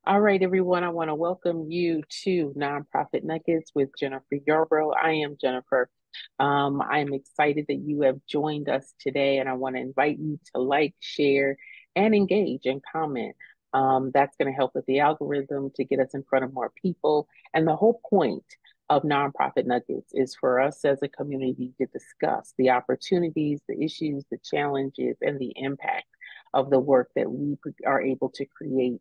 All right, everyone, I want to welcome you to Nonprofit Nuggets with Jennifer Yarbrough. I am Jennifer. I'm excited that you have joined us today, and I want to invite you to like, share, and engage and comment. That's going to help with the algorithm to get us in front of more people. And the whole point of Nonprofit Nuggets is for us as a community to discuss the opportunities, the issues, the challenges, and the impact of the work that we are able to create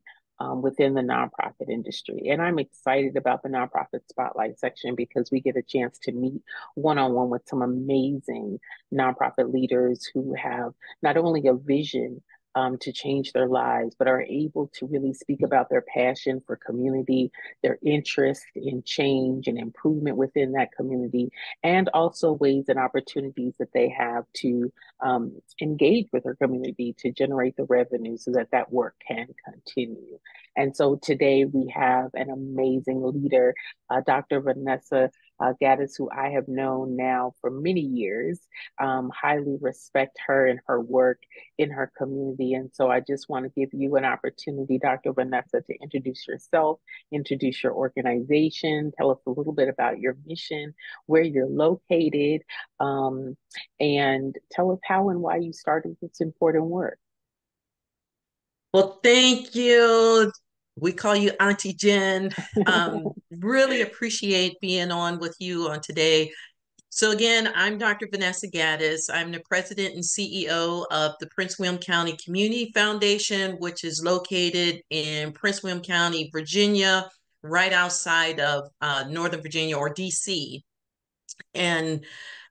within the nonprofit industry. And I'm excited about the nonprofit spotlight section because we get a chance to meet one-on-one with some amazing nonprofit leaders who have not only a vision to change their lives, but are able to really speak about their passion for community, their interest in change and improvement within that community, and also ways and opportunities that they have to engage with their community to generate the revenue so that that work can continue. And so today we have an amazing leader, Dr. Vanessa Gattis, who I have known now for many years, highly respect her and her work in her community. And so I just want to give you an opportunity, Dr. Vanessa, to introduce yourself, introduce your organization, tell us a little bit about your mission, where you're located, and tell us how and why you started this important work. Well, thank you. We call you Auntie Jen. Really appreciate being on with you on today. So again, I'm Dr. Vanessa Gattis. I'm the president and CEO of the Prince William County Community Foundation, which is located in Prince William County, Virginia, right outside of Northern Virginia or DC. And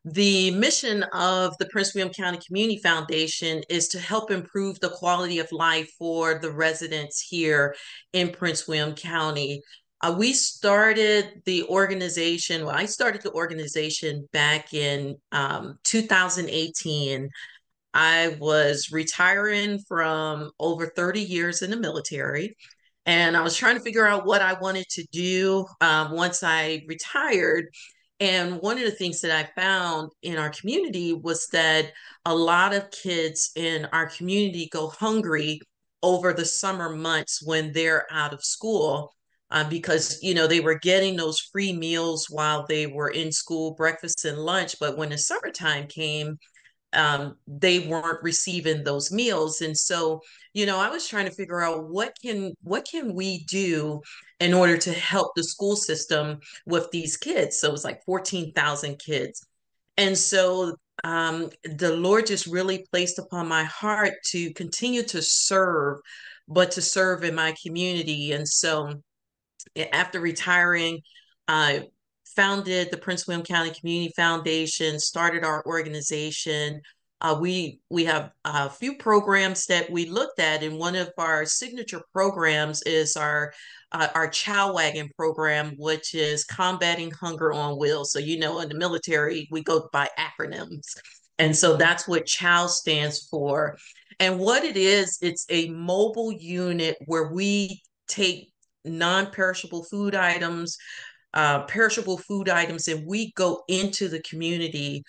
the mission of the Prince William County Community Foundation is to help improve the quality of life for the residents here in Prince William County. We started the organization, well, I started the organization back in 2018. I was retiring from over 30 years in the military, and I was trying to figure out what I wanted to do once I retired. And one of the things that I found in our community was that a lot of kids in our community go hungry over the summer months when they're out of school. Because they were getting those free meals while they were in school, breakfast and lunch. But when the summertime came, they weren't receiving those meals. And so, I was trying to figure out what can we do in order to help the school system with these kids. So it was like 14,000 kids. And so the Lord just really placed upon my heart to continue to serve, but to serve in my community. And so after retiring, I founded the Prince William County Community Foundation, started our organization. We have a few programs that we looked at, and one of our signature programs is our Chow Wagon program, which is combating hunger on wheels. So in the military we go by acronyms, and so that's what Chow stands for. And what it is, it's a mobile unit where we take non-perishable food items, perishable food items, and we go into the community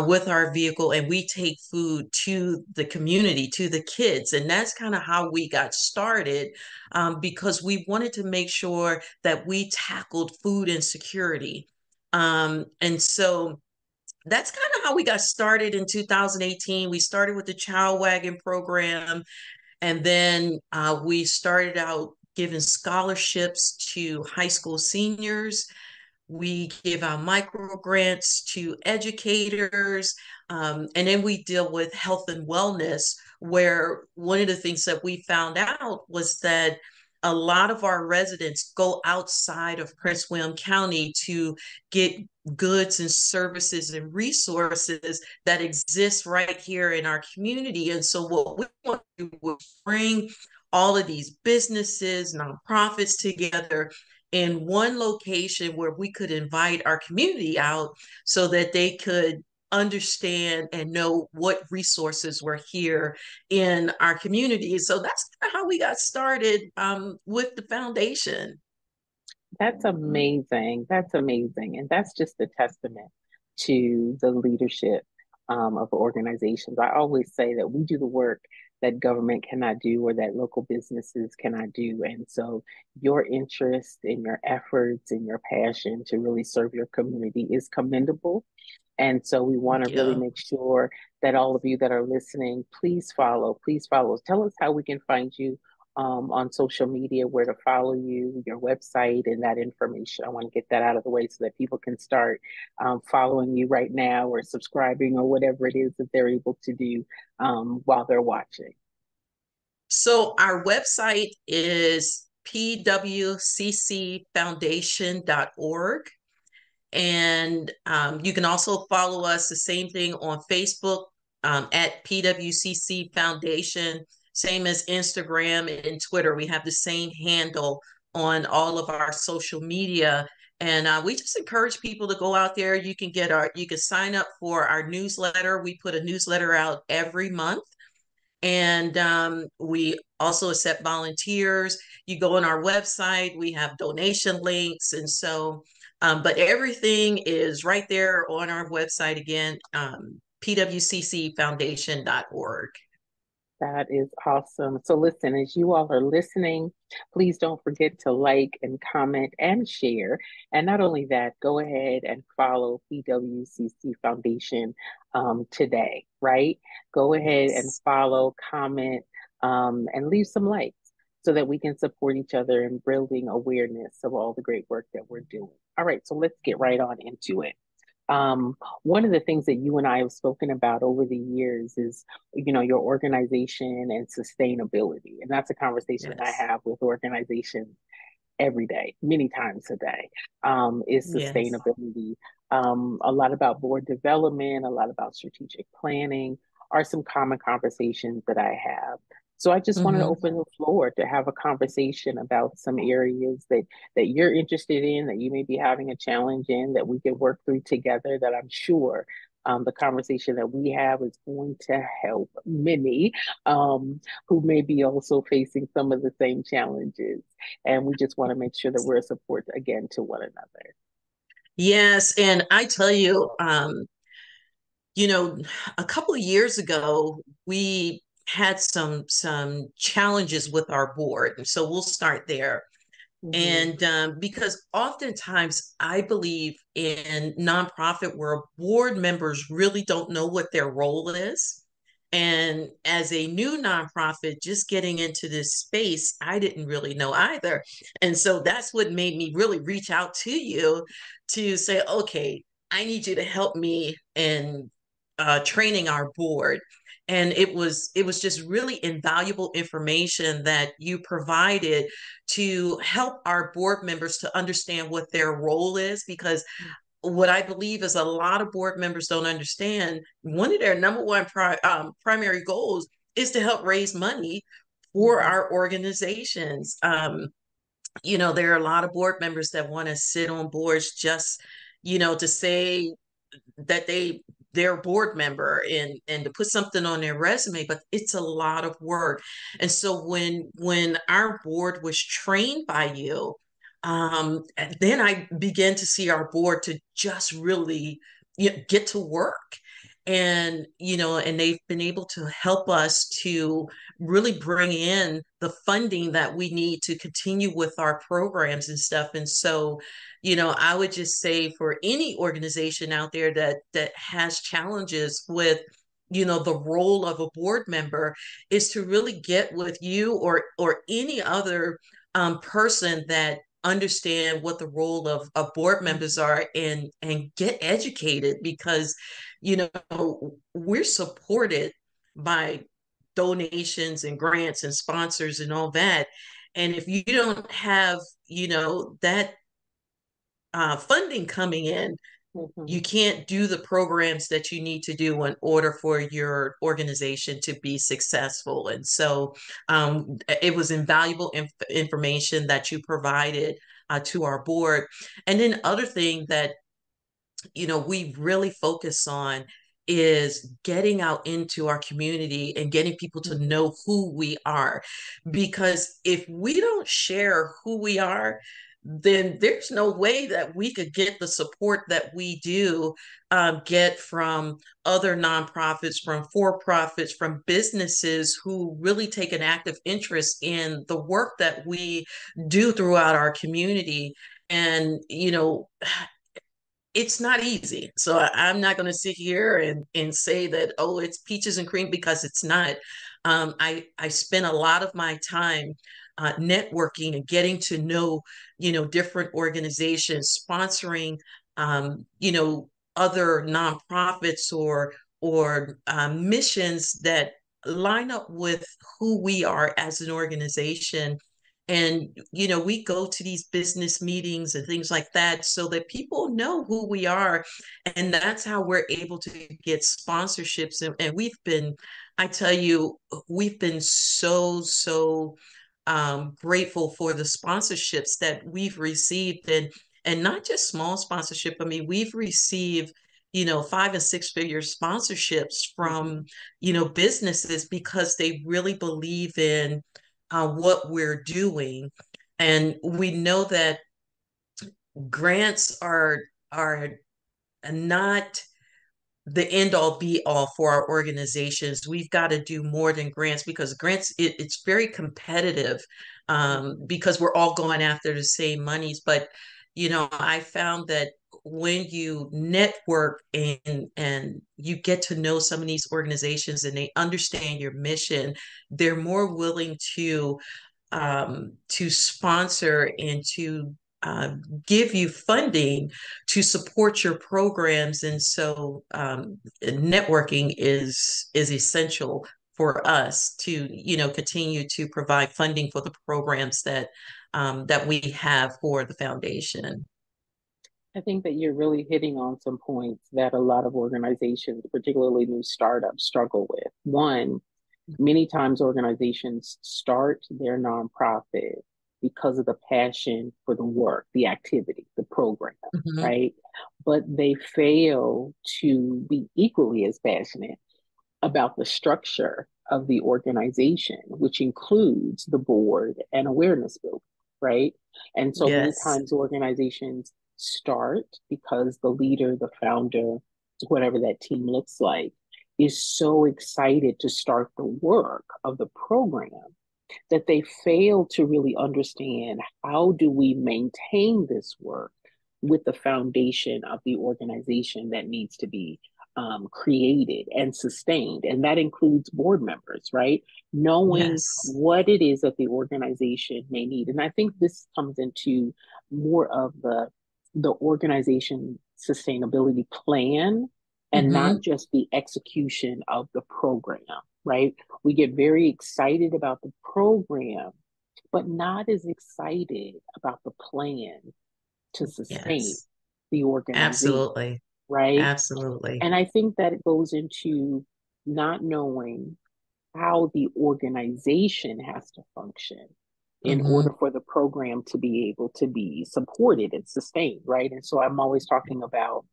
with our vehicle and we take food to the community, to the kids. And that's kind of how we got started, because we wanted to make sure that we tackled food insecurity. And so that's kind of how we got started in 2018. We started with the Child Wagon program, and then we started out giving scholarships to high school seniors. We give out micro grants to educators. And then we deal with health and wellness, where one of the things that we found out was that a lot of our residents go outside of Prince William County to get goods and services and resources that exist right here in our community. And so what we want to do is bring all of these businesses, nonprofits together in one location where we could invite our community out so that they could understand and know what resources were here in our community. So that's kind of how we got started with the foundation. That's amazing. That's amazing. And that's just a testament to the leadership of organizations. I always say that we do the work that government cannot do or that local businesses cannot do. And so your interest and your efforts and your passion to really serve your community is commendable. And so we want to really Yeah. make sure that all of you that are listening, please follow, please follow. Tell us how we can find you on social media, where to follow you, your website, and that information. I want to get that out of the way so that people can start following you right now or subscribing or whatever it is that they're able to do while they're watching. So our website is pwccfoundation.org. And you can also follow us, the same thing, on Facebook at PWCC Foundation, same as Instagram and Twitter. We have the same handle on all of our social media. And we just encourage people to go out there. You can sign up for our newsletter. We put a newsletter out every month. And we also accept volunteers. You go on our website, we have donation links. And so, but everything is right there on our website again, pwccfoundation.org. That is awesome. So, listen, as you all are listening, please don't forget to like and comment and share. And not only that, go ahead and follow PWCC Foundation today, right? Go ahead and Yes. follow, comment, and leave some likes so that we can support each other in building awareness of all the great work that we're doing. All right, so let's get right on into it. One of the things that you and I have spoken about over the years is, your organization and sustainability. And that's a conversation that I Yes. have with organizations every day, many times a day, is Yes. sustainability. A lot about board development, a lot about strategic planning are some common conversations that I have. So I just wanted to Mm-hmm. open the floor to have a conversation about some areas that you're interested in, that you may be having a challenge in, that we can work through together, that I'm sure the conversation that we have is going to help many who may be also facing some of the same challenges. And we just want to make sure that we're a support again to one another. Yes. And I tell you, you know, a couple of years ago, we had some challenges with our board. And so we'll start there. Mm-hmm. And because oftentimes I believe in nonprofit where board members really don't know what their role is. And as a new nonprofit, just getting into this space, I didn't really know either. And so that's what made me really reach out to you to say, okay, I need you to help me in training our board. And it was just really invaluable information that you provided to help our board members to understand what their role is, because what I believe is a lot of board members don't understand. One of their number one primary goals is to help raise money for Mm-hmm. our organizations. There are a lot of board members that want to sit on boards just, to say that they're a board member and to put something on their resume, but it's a lot of work. And so when our board was trained by you, then I began to see our board to just really, get to work. And they've been able to help us to really bring in the funding that we need to continue with our programs and stuff. And so, I would just say for any organization out there that has challenges with, the role of a board member, is to really get with you or any other person that understand what the role of board members are, and get educated, because we're supported by donations and grants and sponsors and all that. And if you don't have, that funding coming in, Mm-hmm. you can't do the programs that you need to do in order for your organization to be successful. And so it was invaluable information that you provided to our board. And then other thing that we really focus on is getting out into our community and getting people to Mm-hmm. know who we are. Because if we don't share who we are, then there's no way that we could get the support that we do get from other nonprofits, from for-profits, from businesses who really take an active interest in the work that we do throughout our community. And, it's not easy. So I'm not going to sit here and say that, oh, it's peaches and cream, because it's not. I spend a lot of my time networking and getting to know, different organizations, sponsoring, other nonprofits or missions that line up with who we are as an organization. And, we go to these business meetings and things like that so that people know who we are. And that's how we're able to get sponsorships. And I tell you, we've been so grateful for the sponsorships that we've received. And not just small sponsorship. I mean, we've received, 5 and 6 figure sponsorships Mhm. from, businesses, because they really believe in what we're doing. And we know that grants are not the end all be all for our organizations. We've got to do more than grants, because grants, it's very competitive, because we're all going after the same monies. But I found that when you network and you get to know some of these organizations and they understand your mission, they're more willing to sponsor and to uh, give you funding to support your programs. And so networking is essential for us to continue to provide funding for the programs that we have for the foundation. I think that you're really hitting on some points that a lot of organizations, particularly new startups, struggle with. One, many times organizations start their nonprofit because of the passion for the work, the activity, the program, Mhm. right? But they fail to be equally as passionate about the structure of the organization, which includes the board and awareness building, right? And so many Yes, times organizations start because the leader, the founder, whatever that team looks like, is so excited to start the work of the program that they fail to really understand, how do we maintain this work with the foundation of the organization that needs to be created and sustained. And that includes board members, right? Knowing yes, what it is that the organization may need. And I think this comes into more of the organization sustainability plan, and not hmm, just the execution of the program, right? We get very excited about the program, but not as excited about the plan to sustain yes, the organization, absolutely, right? absolutely. And I think that it goes into not knowing how the organization has to function in order Hmm. for the program to be able to be supported and sustained, right? And so I'm always talking about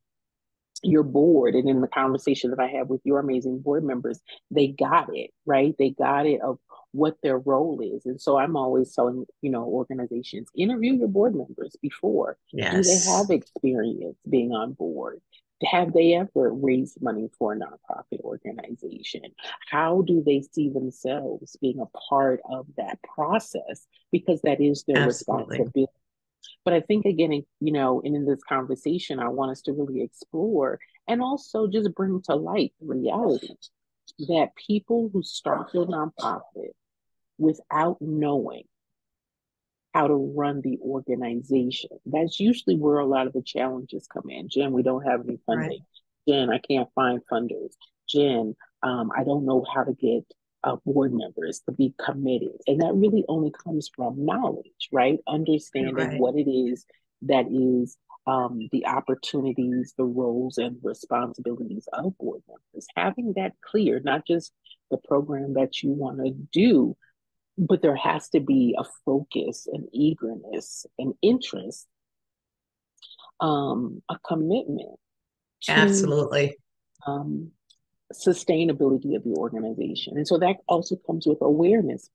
your board, and in the conversation that I have with your amazing board members, they got it, right? They got it of what their role is. And so I'm always telling, organizations, interview your board members before. Do they Yes, have experience being on board? Have they ever raised money for a nonprofit organization? How do they see themselves being a part of that process? Because that is their absolutely. responsibility. But I think again, in this conversation, I want us to really explore and also just bring to light the reality that people who start their nonprofit without knowing how to run the organization, that's usually where a lot of the challenges come in. Jen, we don't have any Right. funding. Jen, I can't find funders. Jen, I don't know how to get board members to be committed. And that really only comes from knowledge, right? Understanding Right. what it is that is the opportunities, the roles, and responsibilities of board members. Having that clear, not just the program that you want to do, but there has to be a focus, an eagerness, an interest, a commitment to Absolutely. um, sustainability of the organization. And so that also comes with awareness,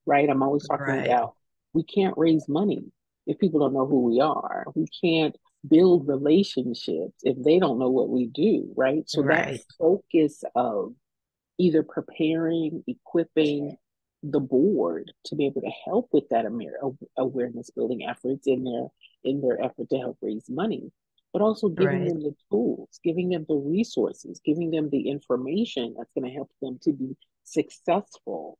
right? I'm always talking Right. about we can't raise money if people don't know who we are. We can't build relationships if they don't know what we do, right? So that Right. focus of either preparing, equipping the board to be able to help with that awareness building efforts in their effort to help raise money, but also giving Right. them the tools, giving them the resources, giving them the information that's going to help them to be successful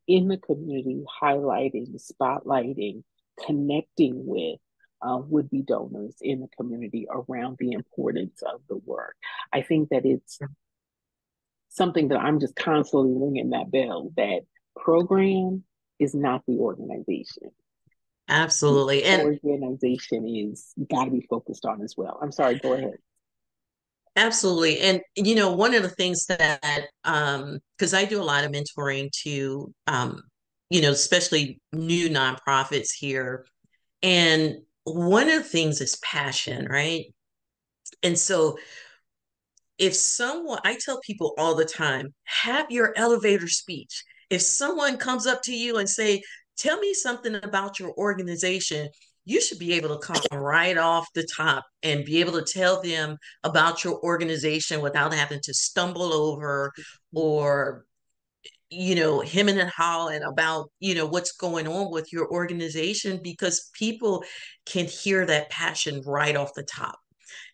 in the community, highlighting, spotlighting, connecting with would-be donors in the community around the importance of the work. I think that it's something that I'm just constantly ringing that bell that program is not the organization. The Absolutely. And organization is got to be focused on as well. I'm sorry, go ahead. absolutely. And one of the things that because I do a lot of mentoring to especially new nonprofits here. And one of the things is passion, right? And so if someone, I tell people all the time, have your elevator speech. If someone comes up to you and say, tell me something about your organization, you should be able to come right off the top and be able to tell them about your organization without having to stumble over or him and hawing about what's going on with your organization, because people can hear that passion right off the top.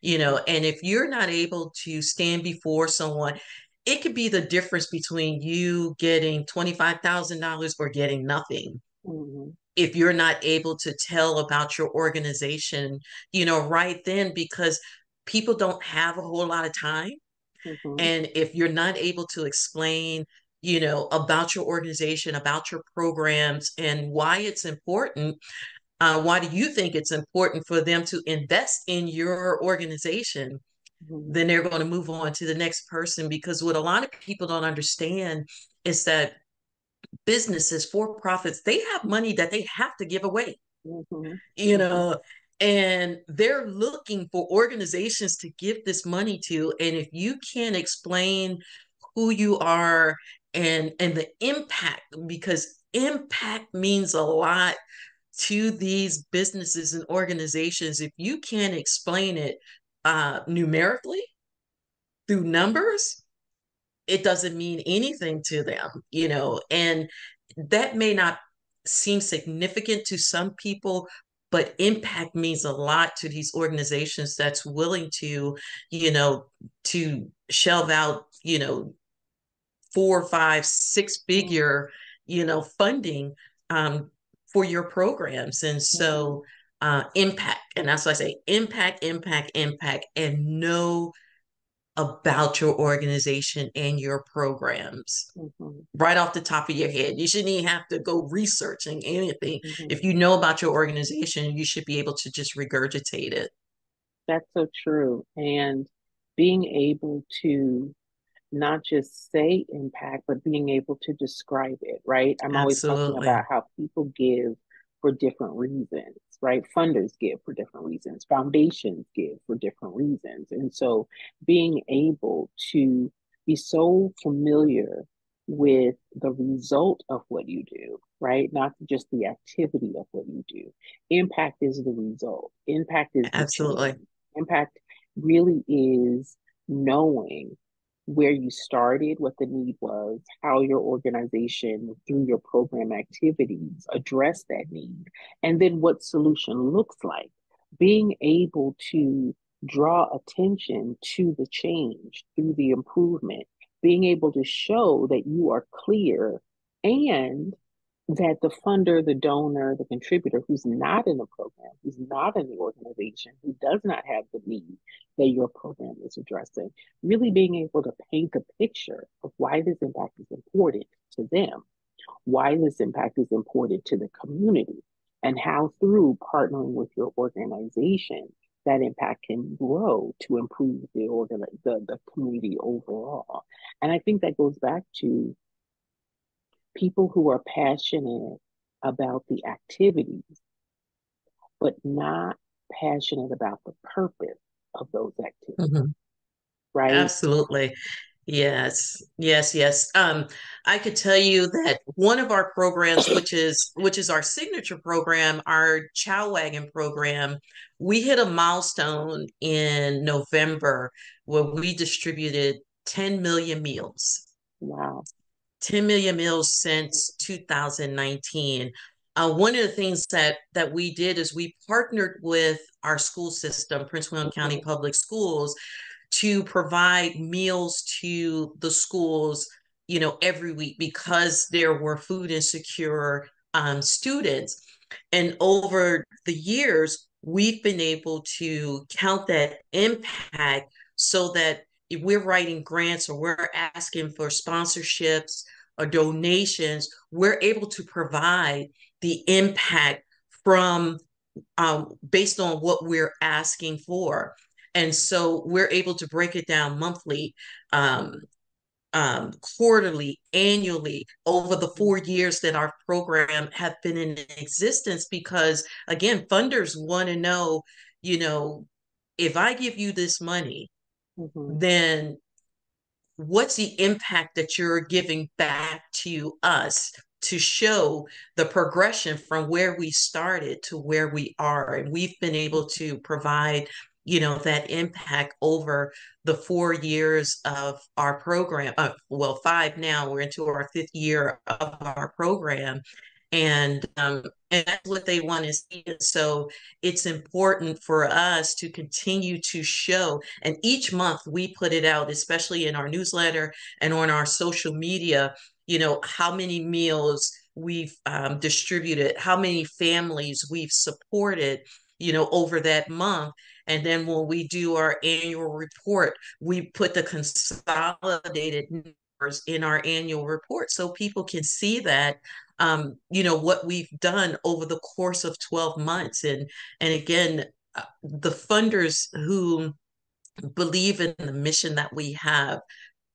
And if you're not able to stand before someone, it could be the difference between you getting $25,000 or getting nothing. Mm-hmm. If you're not able to tell about your organization, right then, because people don't have a whole lot of time. Mm-hmm. And if you're not able to explain, about your organization, about your programs, and why it's important, why do you think it's important for them to invest in your organization? Mm-hmm. Then they're going to move on to the next person. Because what a lot of people don't understand is that businesses, for profits, they have money that they have to give away, Mm-hmm. you Mm-hmm. know, and they're looking for organizations to give this money to. And if you can't explain who you are and the impact, because impact means a lot to these businesses and organizations, if you can't explain it numerically through numbers, it doesn't mean anything to them, and that may not seem significant to some people, but impact means a lot to these organizations that's willing to, you know, to shelve out, 4, 5, 6 figure, funding for your programs. And Mm-hmm. so impact, and that's why I say impact, impact, impact, and know about your organization and your programs Mm-hmm. right off the top of your head. You shouldn't even have to go researching anything. Mm-hmm. If you know about your organization, you should be able to just regurgitate it. That's so true. And being able to not just say impact, but being able to describe it, right? I'm always talking Absolutely. about how people give for different reasons, right? Funders give for different reasons, foundations give for different reasons. And so being able to be so familiar with the result of what you do, right? Not just the activity of what you do. Impact is the result, impact is the Absolutely. change. Impact really is knowing where you started, what the need was, how your organization, through your program activities, address that need, and then what solution looks like. Being able to draw attention to the change through the improvement, being able to show that you are clear and that the funder, the donor, the contributor who's not in the program, who's not in the organization, who does not have the need that your program is addressing, really being able to paint a picture of why this impact is important to them, why this impact is important to the community, and how through partnering with your organization, that impact can grow to improve the community overall. And I think that goes back to people who are passionate about the activities, but not passionate about the purpose of those activities, Mhm. right? Absolutely. Yes, yes, yes. I could tell you that one of our programs, which is our signature program, our Chow Wagon program, we hit a milestone in November where we distributed 10 million meals. Wow. 10 million meals since 2019. One of the things that we did is we partnered with our school system, Prince William County Mhm. Public Schools, to provide meals to the schools, every week because there were food insecure students. And over the years, we've been able to count that impact so that if we're writing grants or we're asking for sponsorships or donations, we're able to provide the impact from based on what we're asking for. And so we're able to break it down monthly, um, quarterly, annually over the 4 years that our program have been in existence. Because again, funders want to know, you know, if I give you this money, Mhm. then what's the impact that you're giving back to us to show the progression from where we started to where we are? And we've been able to provide, that impact over the 4 years of our program. Well, five now, we're into our fifth year of our program. And that's what they want to see. And so it's important for us to continue to show, and each month we put it out, especially in our newsletter and on our social media, how many meals we've distributed, how many families we've supported, over that month. And then when we do our annual report, we put the consolidated numbers in our annual report so people can see that, what we've done over the course of 12 months. And again, the funders who believe in the mission that we have,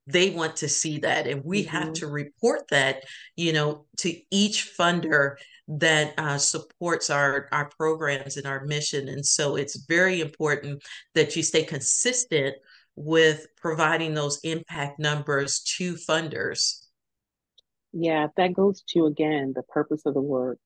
they want to see that. And we have Mhm. to report that, to each funder that supports our programs and our mission. And so it's very important that you stay consistent with providing those impact numbers to funders. Yeah, that goes to again the purpose of the work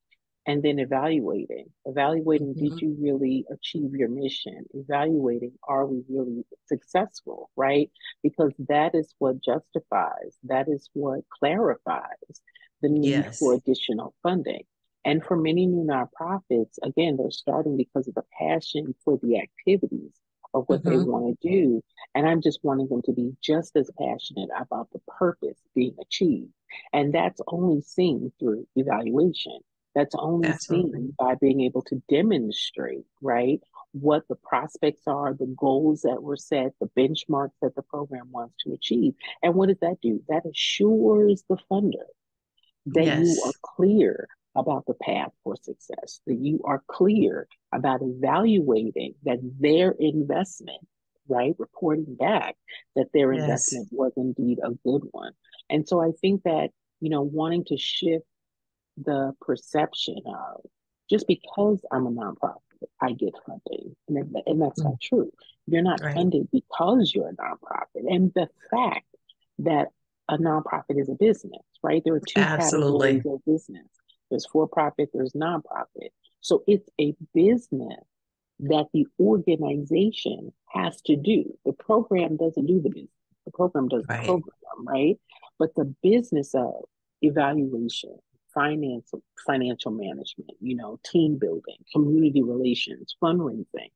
and then evaluating, did Mhm. you really achieve your mission? Evaluating, are we really successful, right? Because that is what justifies, that is what clarifies the need for Yes. additional funding. And for many new nonprofits, again, they're starting because of the passion for the activities of what they Hmm. want to do. And I'm just wanting them to be just as passionate about the purpose being achieved. And that's only seen through evaluation. That's only Absolutely. seen by being able to demonstrate, right, what the prospects are, the goals that were set, the benchmarks that the program wants to achieve. And what does that do? That assures the funder that you are Yes. clear about the path for success, that you are clear about evaluating that their investment, right, reporting back that their Yes. investment was indeed a good one. And so I think that, wanting to shift the perception of just because I'm a nonprofit, I get funding. And that's Mm. not true. You're not Right. funded because you're a nonprofit. And the fact that a nonprofit is a business, right? There are two categories Absolutely. of business, there's for profit, there's nonprofit. So it's a business that the organization has to do. The program doesn't do the business, the program does the Right. program, right? But the business of evaluation, finance, financial management, team building, community relations, fundraising,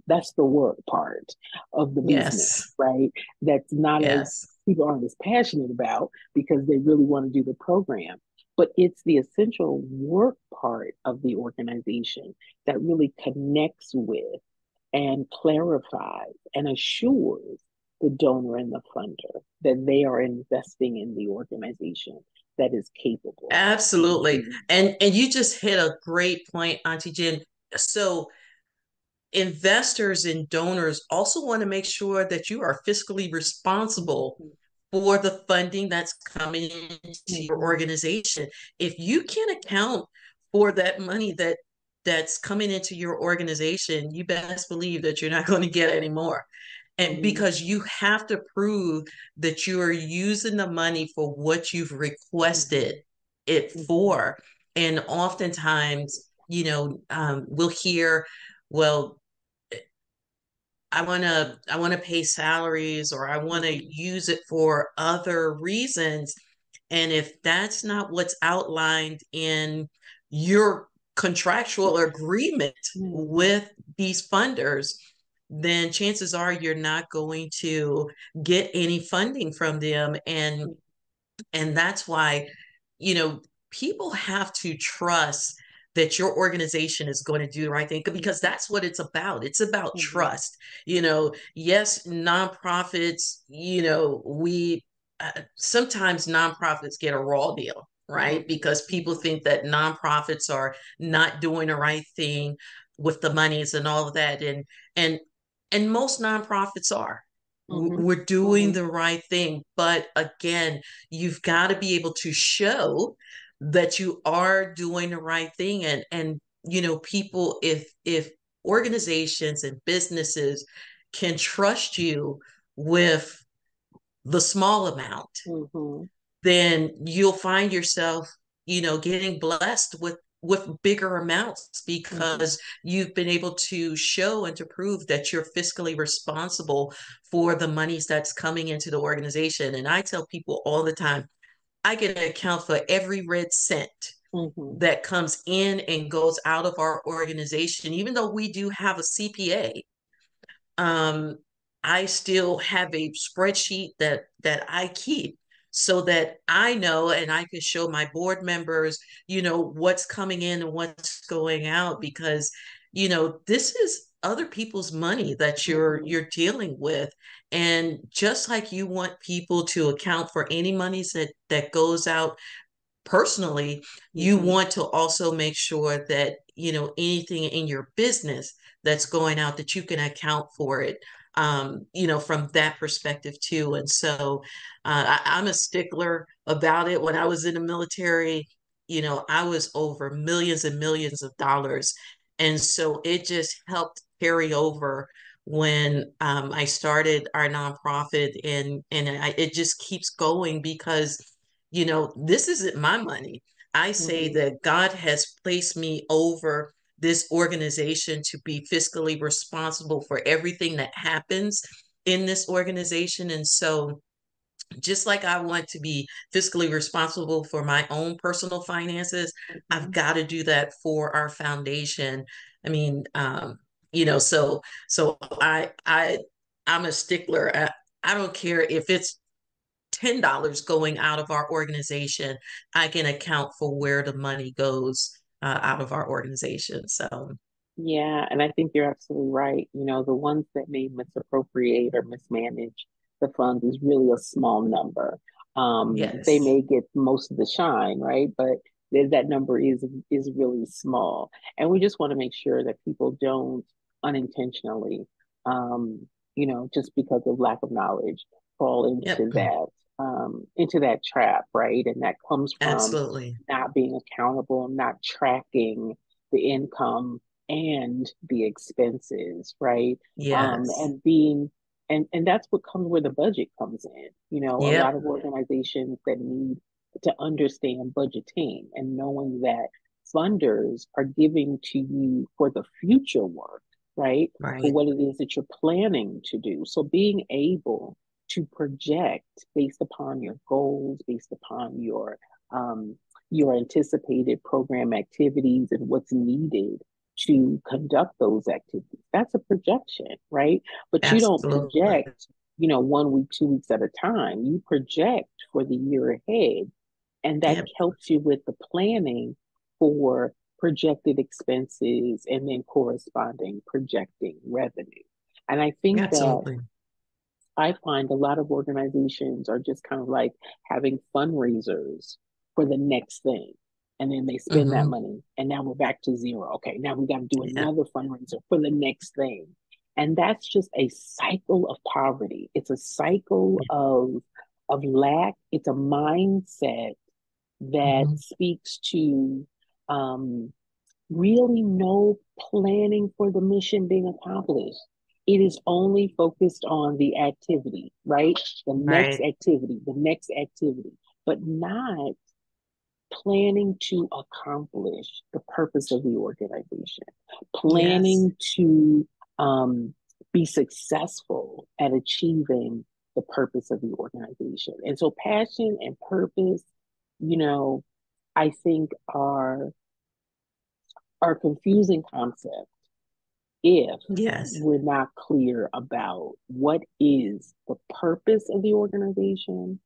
that's the work part of the business, Yes. right? That's not as Yes. people aren't as passionate about because they really want to do the program. But it's the essential work part of the organization that really connects with and clarifies and assures the donor and the funder that they are investing in the organization that is capable of Absolutely. achieving. And you just hit a great point, Auntie Jen. So investors and donors also want to make sure that you are fiscally responsible Mhm, for the funding that's coming into your mhm, organization. If you can account for that money that's coming into your organization, you best believe that you're not going to get any more. And Mm-hmm. because you have to prove that you are using the money for what you've requested Mm-hmm. it Mm-hmm. for. And oftentimes, we'll hear, well, I want to pay salaries, or I want to Mm-hmm. use it for other reasons. And if that's not what's outlined in your contractual agreement Mm-hmm. with these funders, then chances are you're not going to get any funding from them. And that's why, you know, people have to trust that your organization is going to do the right thing, because that's what it's about. It's about Mm-hmm. trust. Yes, nonprofits, we sometimes nonprofits get a raw deal, right? Mm-hmm. Because people Mm-hmm. think that nonprofits are not doing the right thing with the monies and all of that. And and most nonprofits are. Mm-hmm. We're doing Mm-hmm. the right thing. But again, you've got to be able to show that you are doing the right thing. And people, if organizations and businesses can trust you with the small amount, Mm-hmm. then you'll find yourself, getting blessed with bigger amounts, Mm-hmm. because you've been able to show and to prove that you're fiscally responsible for the monies that's coming into the organization. And I tell people all the time, I can account for every red cent Mm-hmm. that comes in and goes out of our organization. Even though we do have a CPA, um, I still have a spreadsheet that I keep, so that I know and I can show my board members, what's coming in and what's going out, because this is other people's money that Mm-hmm. you're dealing with. And just like you want people to account for any monies that goes out personally, you Mm-hmm. want to also make sure that, anything in your business that's going out, that you can account for it, from that perspective too. And so I'm a stickler about it. When I was in the military, I was over millions and millions of dollars. And so it just helped carry over when I started our nonprofit, and it just keeps going, because this isn't my money. I say Mm-hmm. that God has placed me over this organization to be fiscally responsible for everything that happens in this organization. And so, just like I want to be fiscally responsible for my own personal finances, I've Mm-hmm. got to do that for our foundation. I mean, so I'm a stickler. I don't care if it's $10 going out of our organization. I can account for where the money goes out of our organization. So, Yeah, and I think you're absolutely right. The ones that may misappropriate or mismanage the funds is really a small number. They yes, may get most of the shine, right? But that number is really small, and we just want to make sure that people don't unintentionally, just because of lack of knowledge, fall yep, into that trap, right? And that comes from absolutely. not being accountable, not tracking the income and the expenses, right? Yes, And being and that's what comes where the budget comes in. A lot yep, of organizations that need to understand budgeting and knowing that funders are giving to you for the future work, right? For right, what it is that you're planning to do. So being able to project based upon your goals, based upon your anticipated program activities and what's needed to conduct those activities. That's a projection, right? But you don't absolutely. project, 1 week, 2 weeks at a time. You project for the year ahead, and that Yep, helps you with the planning for projected expenses and then corresponding projecting revenue. And I think that absolutely. I find a lot of organizations are just kind of like having fundraisers for the next thing. And then they spend that Hmm. money, and now we're back to zero. Okay, now we got to do Yeah, another fundraiser for the next thing. And that's just a cycle of poverty. It's a cycle of lack. It's a mindset that hmm, speaks to um, really no planning for the mission being accomplished. it is only focused on the activity, right? Right. The next activity, but not planning to accomplish the purpose of the organization, Yes. planning to be successful at achieving the purpose of the organization. And so, passion and purpose, you know, I think are confusing concepts if Yes. we're not clear about what is the purpose of the organization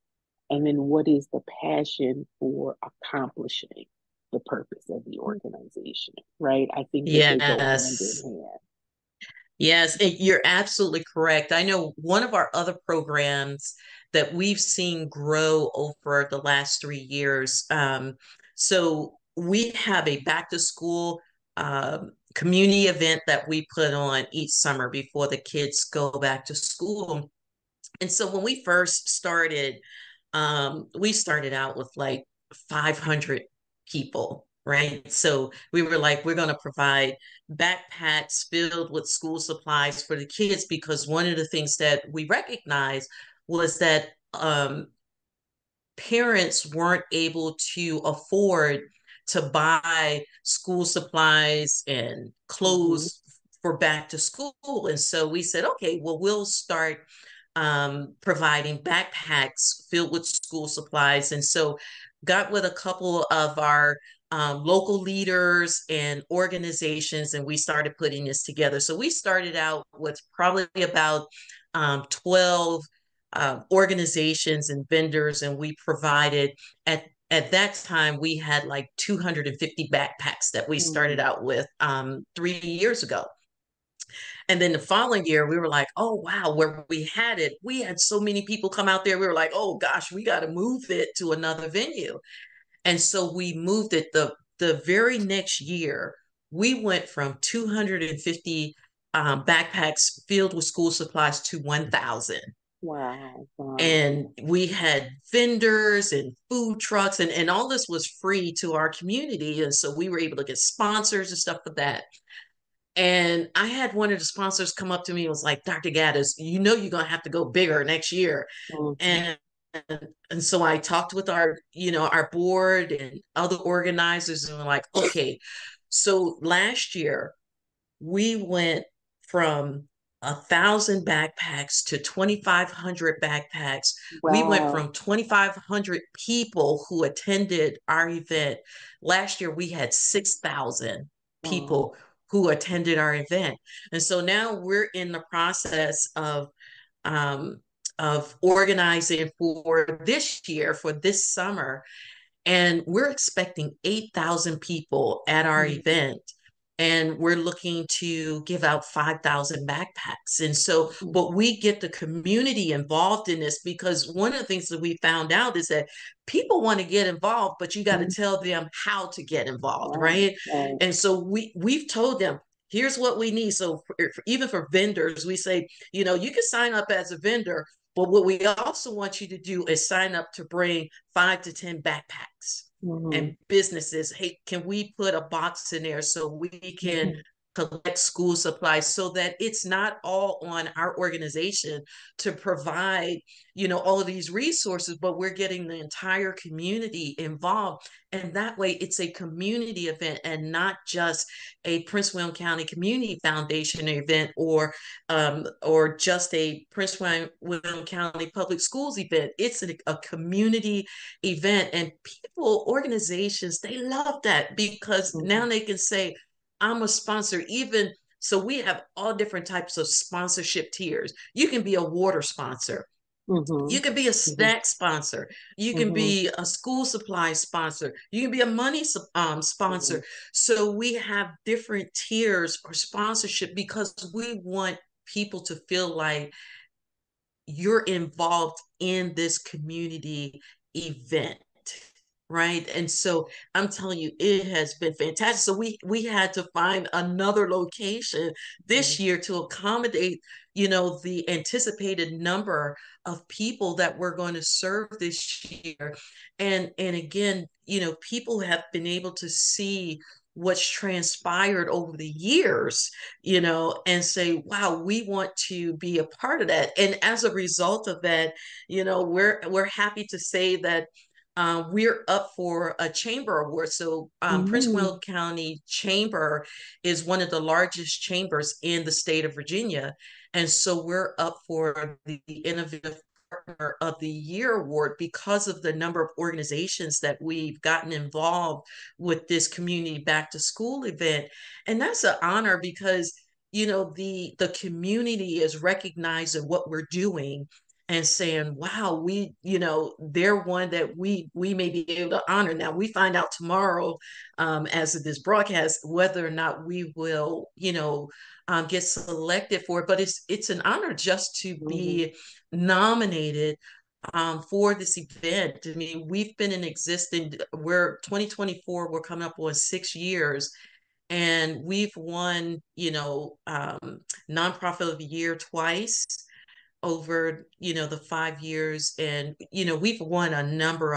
and then what is the passion for accomplishing the purpose of the organization, right? I think that they go hand in Yes. hand. Yes, you're absolutely correct. I know one of our other programs that we've seen grow over the last 3 years. So we have a back to school community event that we put on each summer before the kids go back to school. And so when we started out with like 500 people, right? So we were like, we're going to provide backpacks filled with school supplies for the kids because one of the things that we recognized was that parents weren't able to afford to buy school supplies and Mm-hmm. clothes for back to school. And so we said, okay, well, we'll start providing backpacks filled with school supplies. And so got with a couple of our local leaders and organizations, and we started putting this together. So we started out with probably about 12 organizations and vendors, and we provided at that time we had like 250 backpacks that we started Mm-hmm. out with 3 years ago. And then the following year, we were like, oh, wow, where we had it, we had so many people come out there. We were like, oh, gosh, we got to move it to another venue. And so we moved it the very next year. We went from 250 backpacks filled with school supplies to 1,000. Wow. Wow. And we had vendors and food trucks, and all this was free to our community. And so we were able to get sponsors and stuff for that. And I had one of the sponsors come up to me and was like, Dr. Gaddis, you know you're gonna have to go bigger next year. Mm-hmm. And so I talked with our board and other organizers, and we're like, okay, so last year we went from 1,000 backpacks to 2,500 backpacks. We went Wow. from 2,500 people who attended our event. Last year, we had 6,000 Wow. people who attended our event. And so now we're in the process um, of organizing for this year, for this summer, and we're expecting 8,000 people at our Mm-hmm. event. And we're looking to give out 5,000 backpacks. And so, but we get the community involved in this because one of the things that we found out is that people want to get involved, but you got to Mm-hmm. tell them how to get involved, Right. right? Right. And so we've told them, here's what we need. So even for vendors, we say, you can sign up as a vendor, but what we also want you to do is sign up to bring 5 to 10 backpacks. Mm-hmm. And businesses, hey, can we put a box in there so we can Mm-hmm. collect school supplies so that it's not all on our organization to provide, all of these resources, but we're getting the entire community involved. And that way it's a community event and not just a Prince William County Community Foundation event or just a Prince William County Public Schools event. It's a community event, and people, organizations, they love that because Mm-hmm. now they can say, I'm a sponsor. Even so, we have all different types of sponsorship tiers. You can be a water sponsor. Mm-hmm. You can be a Mm-hmm. snack sponsor. You can Mm-hmm. be a school supply sponsor. You can be a money Mm-hmm. sponsor. So we have different tiers or sponsorship because we want people to feel like you're involved in this community event, right? And so I'm telling you, it has been fantastic. So we had to find another location Mm-hmm. this year to accommodate the anticipated number of people that we're going to serve this year. And again, people have been able to see what's transpired over the years, and say, wow, we want to be a part of that. And as a result of that, we're happy to say that we're up for a chamber award. So Prince Mm-hmm. William County Chamber is one of the largest chambers in the state of Virginia. And so we're up for the Innovative Partner of the Year award because of the number of organizations that we've gotten involved with this community back to school event. And that's an honor because the community is recognizing what we're doing and saying, wow, they're one that we may be able to honor. Now we find out tomorrow, as of this broadcast, whether or not we will, get selected for it. But it's an honor just to Mm-hmm. be nominated for this event. I mean, we've been in existence. We're 2024. We're coming up on 6 years, and we've won, nonprofit of the year twice over the 5 years, and we've won a number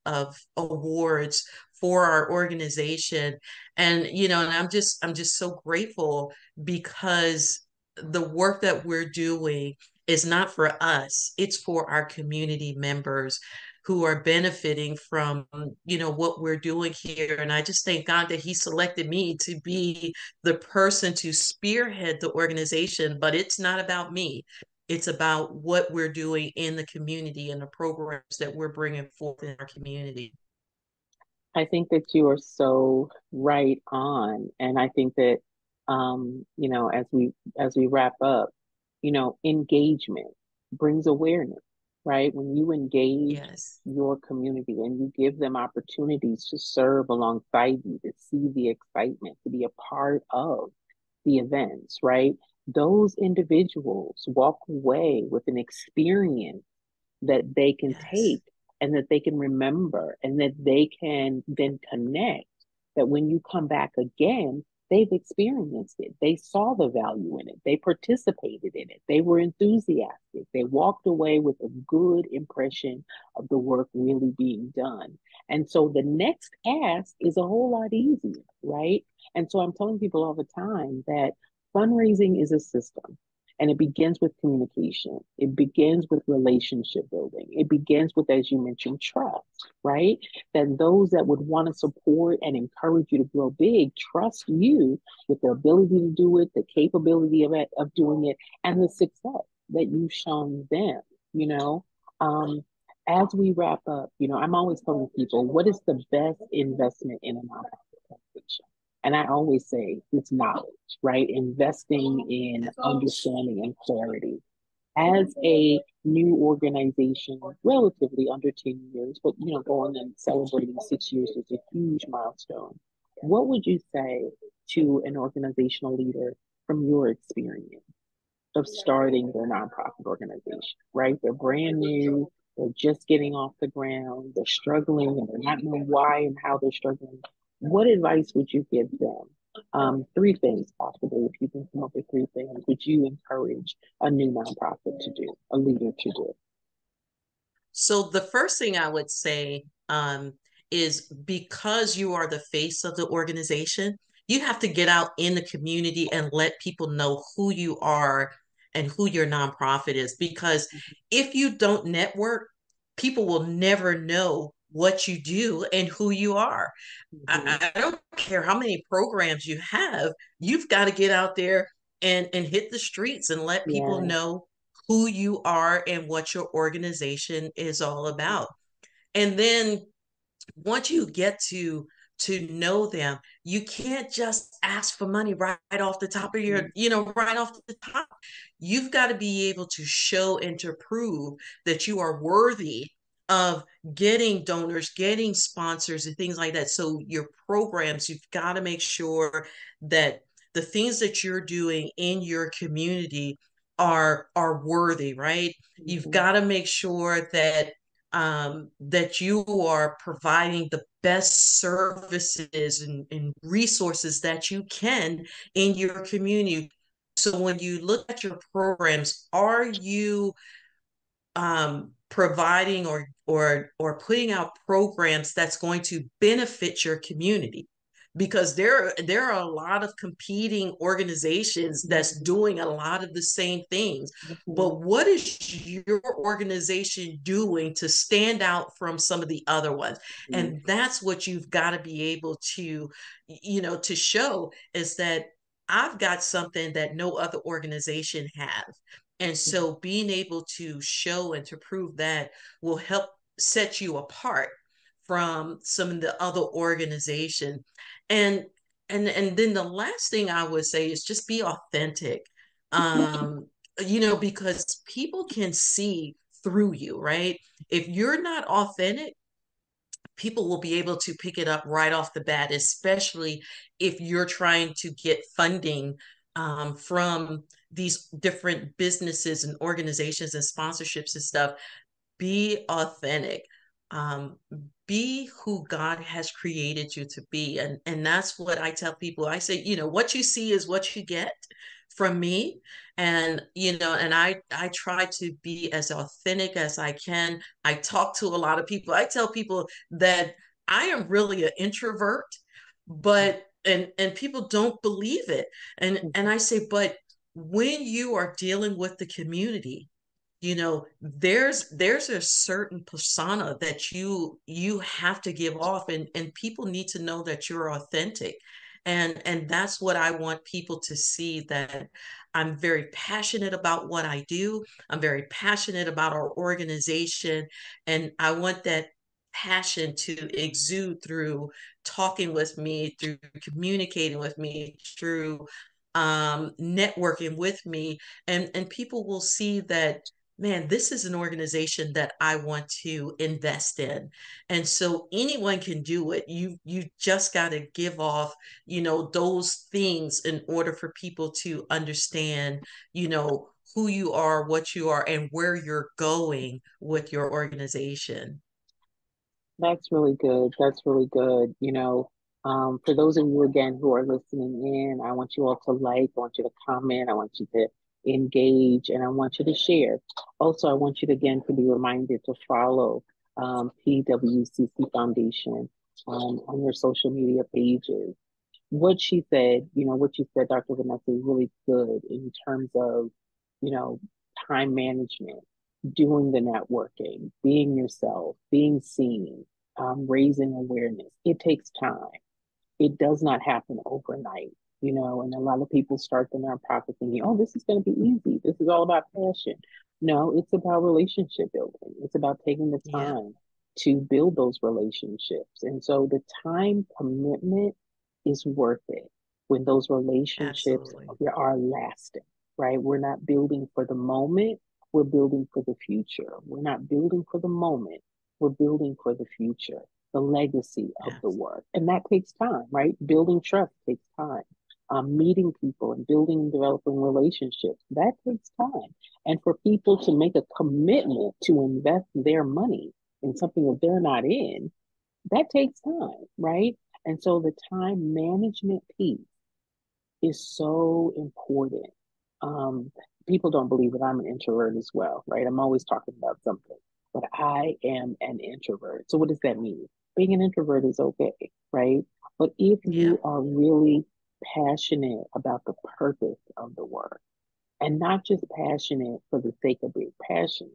of awards for our organization. And and I'm just so grateful because the work that we're doing is not for us, it's for our community members who are benefiting from what we're doing here. And I just thank God that he selected me to be the person to spearhead the organization. But it's not about me, it's about what we're doing in the community and the programs that we're bringing forth in our community. I think that you are so right on. And I think that as we wrap up, engagement brings awareness, right? When you engage Yes, your community and you give them opportunities to serve alongside you, to see the excitement, to be a part of the events, right? Those individuals walk away with an experience that they can yes, take and that they can remember and that they can then connect, that when you come back again, they've experienced it. They saw the value in it. They participated in it. They were enthusiastic. They walked away with a good impression of the work really being done. And so the next ask is a whole lot easier, right? And so I'm telling people all the time that fundraising is a system. And it begins with communication. It begins with relationship building. It begins with, as you mentioned, trust, right? That those that would want to support and encourage you to grow big trust you with the ability to do it, the capability of doing it, and the success that you've shown them, you know? Um, as we wrap up, I'm always telling people, what is the best investment in a nonprofit organization? And I always say it's knowledge, right? Investing in understanding and clarity. As a new organization, relatively under 10 years, but going and celebrating 6 years is a huge milestone. What would you say to an organizational leader from your experience of starting their nonprofit organization, right? They're brand new, they're just getting off the ground, they're struggling, and they're not knowing why and how they're struggling. What advice would you give them? Three things, possibly, if you can come up with three things, would you encourage a new nonprofit to do, a leader to do? so the first thing I would say, is because you are the face of the organization, you have to get out in the community and let people know who you are and who your nonprofit is. Because if you don't network, people will never know what you do and who you are. Mm-hmm. I don't care how many programs you have, you've got to get out there and hit the streets and let people Yeah. know who you are and what your organization is all about. And then once you get to know them, you can't just ask for money right off the top of your, right off the top. You've got to be able to show and to prove that you are worthy of getting donors, getting sponsors, and things like that. So your programs, you've got to make sure that the things that you're doing in your community are worthy, right? You've Mm-hmm. got to make sure that that you are providing the best services and resources that you can in your community. So when you look at your programs, are you providing or putting out programs that's going to benefit your community? because there are a lot of competing organizations that's doing a lot of the same things. Mhm. But what is your organization doing to stand out from some of the other ones? Mhm. And that's what you've got to be able to, to show, is that I've got something that no other organization has. And so being able to show and to prove that will help set you apart from some of the other organizations. And and then the last thing I would say is just be authentic. Um, because people can see through you, right? If you're not authentic, people will be able to pick it up right off the bat, especially if you're trying to get funding from these different businesses and organizations and sponsorships and stuff. Be authentic. um, be who God has created you to be. And that's what I tell people. I say, what you see is what you get from me. And and I try to be as authentic as I can. I talk to a lot of people. I tell people that I am really an introvert, but and people don't believe it. And I say, but when you are dealing with the community, there's a certain persona that you have to give off, and people need to know that you're authentic. And that's what I want people to see, that I'm very passionate about what I do. I'm very passionate about our organization, and I want that passion to exude through talking with me, through communicating with me, through networking with me. And people will see that, man, this is an organization that I want to invest in. And so anyone can do it. You just got to give off, those things in order for people to understand, who you are, what you are, and where you're going with your organization. That's really good. That's really good. For those of you again who are listening in, I want you all to like, I want you to comment, I want you to engage, and I want you to share. Also, I want you to again to be reminded to follow PWCC Foundation on your social media pages. What you said, Dr. Vanessa, is really good in terms of, you know, time management, doing the networking, being yourself, being seen, raising awareness. It takes time. It does not happen overnight, and a lot of people start the nonprofit thinking, oh, this is going to be easy. This is all about passion. No, it's about relationship building. It's about taking the Yeah, time to build those relationships. And so the time commitment is worth it when those relationships absolutely. are lasting, right? We're not building for the moment, we're building for the future. We're not building for the moment, we're building for the future, the legacy of the Yes, work. And that takes time, right? Building trust takes time. Meeting people and building and developing relationships, that takes time. And for people to make a commitment to invest their money in something that they're not in, that takes time, right? And so the time management piece is so important. Um, People don't believe that I'm an introvert as well, right? I'm always talking about something, but I am an introvert. So what does that mean? Being an introvert is okay, right? But if yeah, you are really passionate about the purpose of the work, and not just passionate for the sake of being passionate,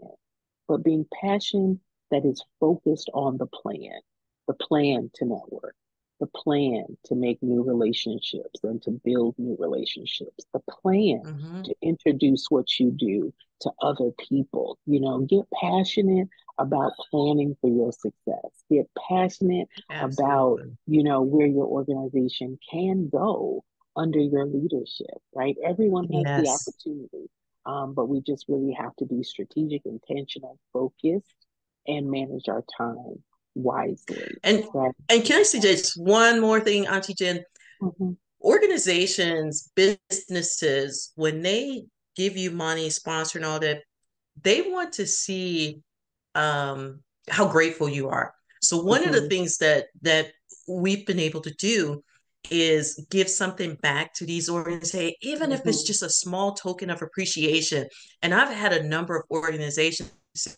but being passion that is focused on the plan to network, the plan to make new relationships and to build new relationships, the plan hmm, to introduce what you do to other people. Get passionate about planning for your success. Get passionate about, absolutely. where your organization can go under your leadership, right? Everyone has the Yes. opportunity, but we just really have to be strategic, intentional, focused, and manage our time wisely, And right? and can I suggest one more thing, Auntie Jen? Mhm. Organizations, businesses, when they give you money, sponsor and all that, they want to see how grateful you are. So one of the Mhm. things that we've been able to do is give something back to these organizations, even if it's Mhm. just a small token of appreciation. And I've had a number of organizations,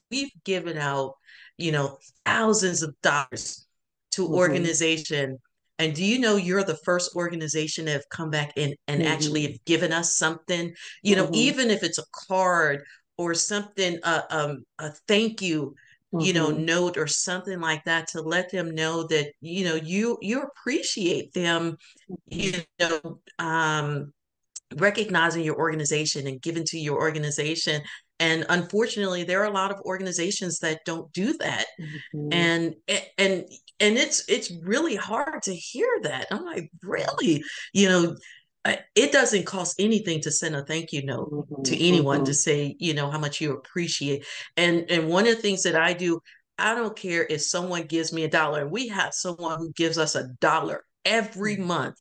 we've given out, you know, thousands of dollars to Mhm. organization And do you know you're the first organization that have come back and actually Mm-hmm. have given us something, Mm-hmm. even if it's a card or something, a thank you, Mm-hmm. note or something like that to let them know that, you appreciate them, you Mm-hmm. know, recognizing your organization and giving to your organization. And unfortunately, there are a lot of organizations that don't do that. Mm-hmm. And it's really hard to hear that. I'm like, really? You know, it doesn't cost anything to send a thank you note Mm-hmm. to anyone Mm-hmm. to say, how much you appreciate. And one of the things that I do, I don't care if someone gives me $1, and we have someone who gives us $1 every month.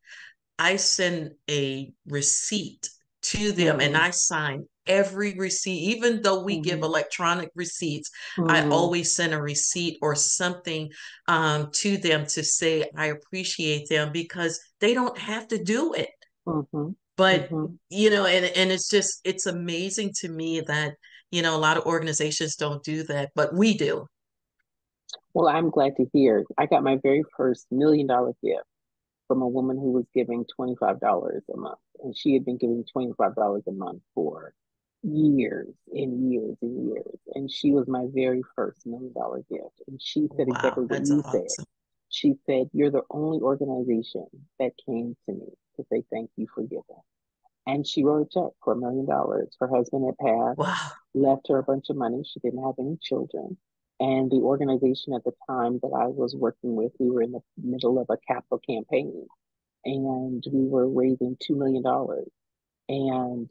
I send a receipt to them and Mm-hmm. I sign every receipt. Even though we give Mm-hmm. electronic receipts, I Mm-hmm. always send a receipt or something to them to say I appreciate them because they don't have to do it. Mm-hmm. But, Mm-hmm. and it's amazing to me that, a lot of organizations don't do that, but we do. Well, I'm glad to hear. I got my very first $1 million gift from a woman who was giving $25 a month. And she had been giving $25 a month for years and years and years. And she was my very first $1 million gift. And she said Wow, exactly what that's you said. awesome. She said, "You're the only organization that came to me to say thank you for giving." And she wrote a check for $1 million. Her husband had passed, Wow. left her a bunch of money. She didn't have any children. And the organization at the time that I was working with, we were in the middle of a capital campaign and we were raising $2 million. And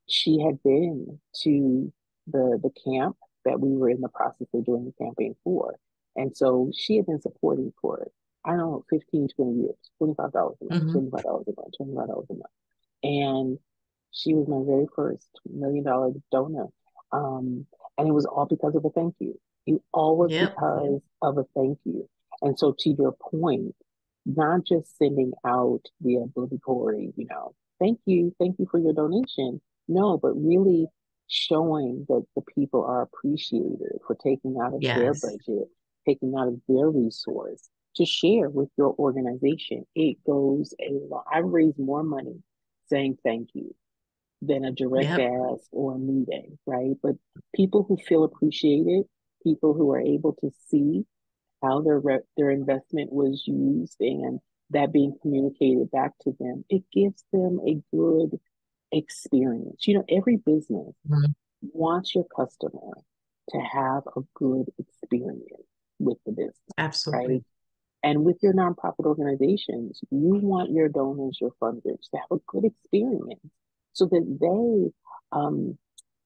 she had been to the camp that we were in the process of doing the campaign for. And so she had been supporting for it, I don't know, 15, 20 years, $25 a month, Hmm. $25 a month, $25 a month. And she was my very first $1 million donor. Um, and it was all because of a thank you. It all was Yep. because of a thank you. And so, to your point, not just sending out the obligatory, thank you for your donation. No, but really showing that the people are appreciated for taking out of their Yes. budget, taking out of their resource to share with your organization. It goes a lot. I've raised more money saying thank you than a direct Yep. ask or a meeting, right? But people who feel appreciated, people who are able to see how their investment was used and that being communicated back to them, it gives them a good experience. Every business Mhm. wants your customer to have a good experience with the business, right? Absolutely. And with your nonprofit organizations, you want your donors, your funders to have a good experience so that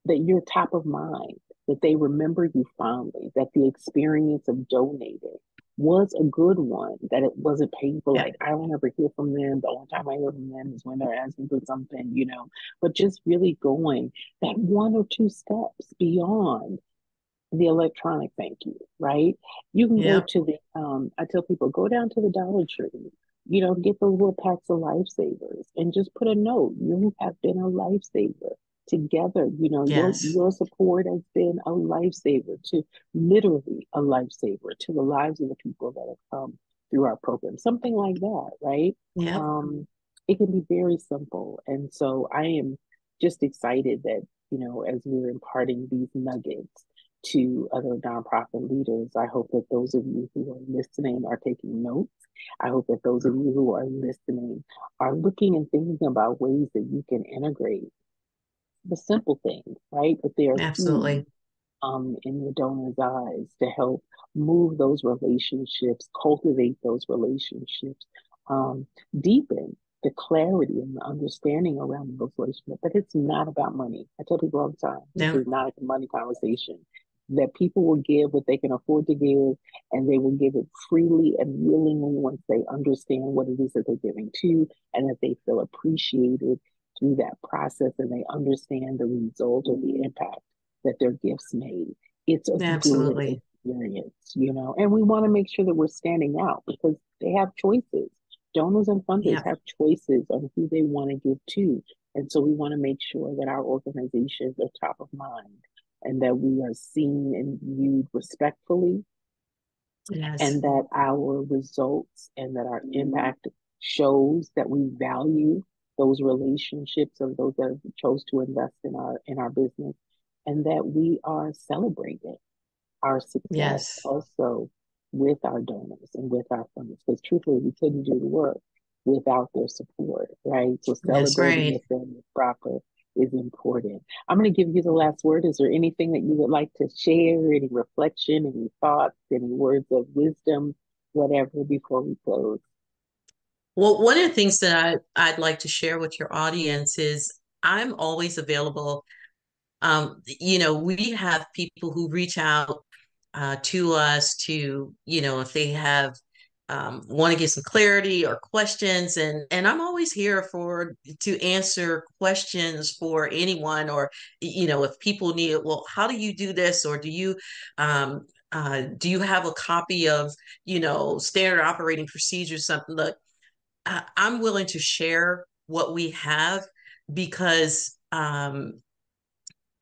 that you're top of mind, that they remember you fondly, that the experience of donating was a good one, that it wasn't painful. Yeah. Like, I don't ever hear from them. The only time I hear from them is when they're asking for something, but just really going that one or two steps beyond the electronic thank you, right? You can go Yep. to I tell people, go down to the Dollar Tree, get those little packs of lifesavers and just put a note. You have been a lifesaver together. Yes. Your support has been a lifesaver to literally a lifesaver to the lives of the people that have come through our program. Something like that, right? Yep. Um, it can be very simple. And so I am just excited that, as we're imparting these nuggets to other nonprofit leaders. I hope that those of you who are listening are taking notes. I hope that those of you who are listening are looking and thinking about ways that you can integrate the simple things, right? But they are huge Absolutely. in the donor's eyes to help move those relationships, cultivate those relationships, deepen the clarity and the understanding around those relationships. But it's not about money. I tell people all the time, this No. is not a money conversation. That people will give what they can afford to give, and they will give it freely and willingly once they understand what it is that they're giving to, and that they feel appreciated through that process, and they understand the result or the impact that their gifts made. It's a good Absolutely. experience. And we want to make sure that we're standing out because they have choices. Donors and funders Yep. have choices on who they want to give to. And so we want to make sure that our organizations are top of mind and that we are seen and viewed respectfully Yes. and that our results and that our impact shows that we value those relationships of those that chose to invest in our business, and that we are celebrating our success Yes. also with our donors and with our funders. Because truthfully, we couldn't do the work without their support, right? So That's celebrating right. with them proper is important. I'm going to give you the last word. Is there anything that you would like to share? Any reflection, any thoughts, any words of wisdom, whatever, before we close? Well, one of the things that I'd like to share with your audience is I'm always available. We have people who reach out to us to, if they have want to get some clarity or questions, and I'm always here for to answer questions for anyone, or if people need it, well, how do you do this, or do you have a copy of standard operating procedures, something? Look, I'm willing to share what we have because I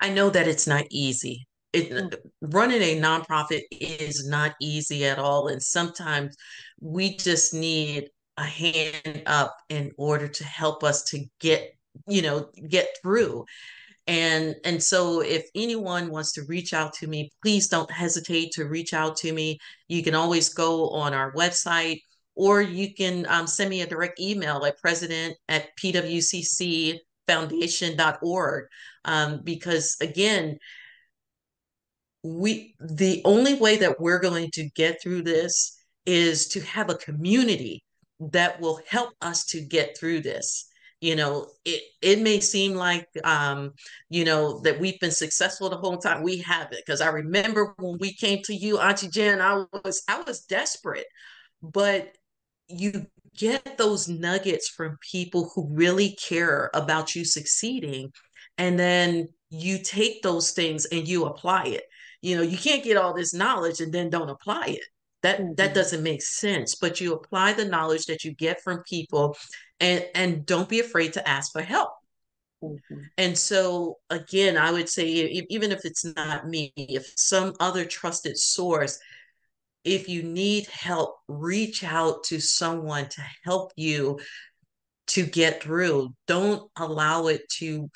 know that it's not easy. Mm, Running a nonprofit is not easy at all. And sometimes we just need a hand up in order to help us to get through. And so if anyone wants to reach out to me, please don't hesitate to reach out to me. You can always go on our website, or you can send me a direct email at president@pwccfoundation.org. Because again, the only way that we're going to get through this is to have a community that will help us to get through this. It may seem like that we've been successful the whole time. We haven't, because I remember when we came to you, Auntie Jen, I was desperate. But you get those nuggets from people who really care about you succeeding, and then you take those things and you apply it. You can't get all this knowledge and then don't apply it. That mhm, doesn't make sense. But you apply the knowledge that you get from people, and don't be afraid to ask for help. mhm, And so again, I would say, even if it's not me, if some other trusted source, if you need help, reach out to someone to help you to get through. Don't allow it to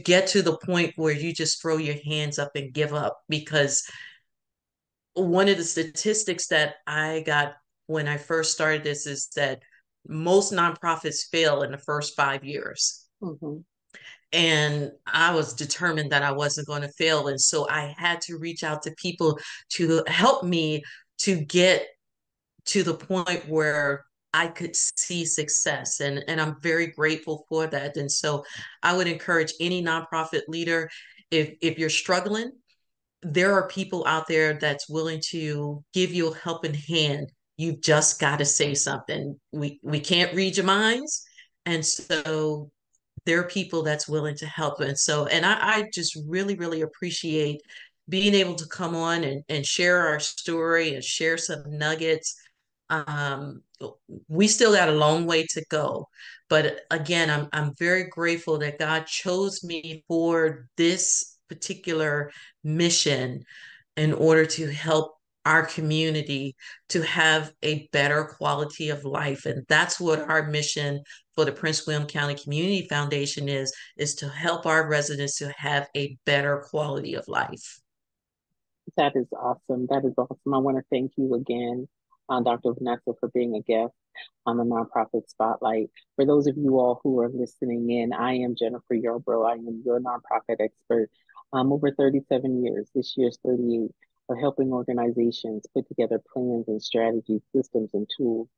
get to the point where you just throw your hands up and give up. Because one of the statistics that I got when I first started this is that most nonprofits fail in the first 5 years. mhm. And I was determined that I wasn't going to fail. And so I had to reach out to people to help me to get to the point where I could see success. And I'm very grateful for that. And so I would encourage any nonprofit leader, if you're struggling, there are people out there that's willing to give you a helping hand. You've just got to say something. We can't read your minds. And so there are people that's willing to help. And I just really, really appreciate being able to come on and share our story and share some nuggets. um, we still got a long way to go, but again, I'm very grateful that God chose me for this particular mission in order to help our community to have a better quality of life. And that's what our mission for the Prince William County Community Foundation is to help our residents to have a better quality of life. That is awesome. That is awesome. I want to thank you again, Dr. Vanessa, for being a guest on the Nonprofit Spotlight. For those of you all who are listening in, I am Jennifer Yarbrough. I am your nonprofit expert. Over 37 years, this year's 38, for helping organizations put together plans and strategies, systems, and tools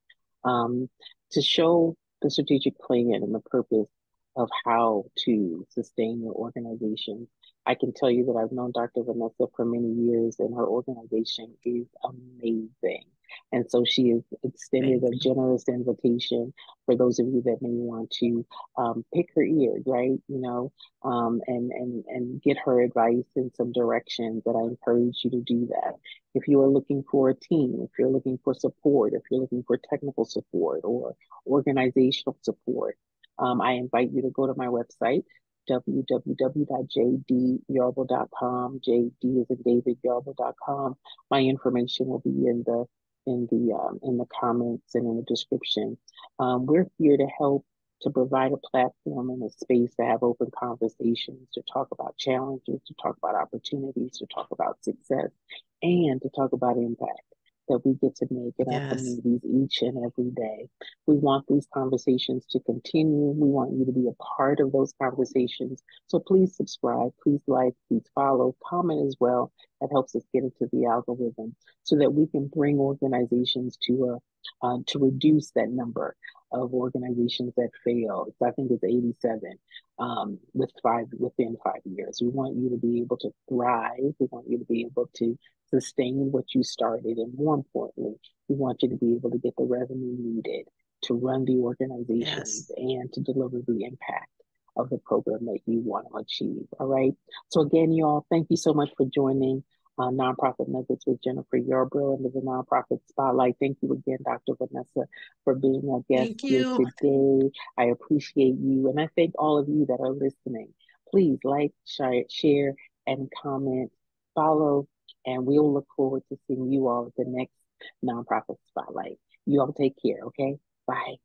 um, to show the strategic plan and the purpose of how to sustain your organization. I can tell you that I've known Dr. Vanessa for many years, and her organization is amazing. And so she has extended Thank a you. generous invitation for those of you that may want to pick her ear, right? And get her advice in some directions. That I encourage you to do that. If you are looking for a team, if you're looking for support, if you're looking for technical support or organizational support, I invite you to go to my website, www.jdyarbrough.com. JD is in David, Yarbrough.com. My information will be in the in the comments and in the description. We're here to help to provide a platform and a space to have open conversations, to talk about challenges, to talk about opportunities, to talk about success, and to talk about impact that we get to make in our Yes. communities each and every day. We want these conversations to continue. We want you to be a part of those conversations. So please subscribe, please like, please follow, comment as well. That helps us get into the algorithm so that we can bring organizations to reduce that number of organizations that fail. I think it's 87 within 5 years. We want you to be able to thrive. We want you to be able to sustain what you started. And more importantly, we want you to be able to get the revenue needed to run the organizations Yes. and to deliver the impact of the program that you want to achieve. All right. So again, y'all, thank you so much for joining Nonprofit Nuggets with Jennifer Yarbrough under the Nonprofit Spotlight. Thank you again, Dr. Vanessa, for being our guest Thank here you. today. I appreciate you. And I thank all of you that are listening. Please like, share, and comment, follow, and we'll look forward to seeing you all at the next Nonprofit Spotlight. You all take care, okay? Bye.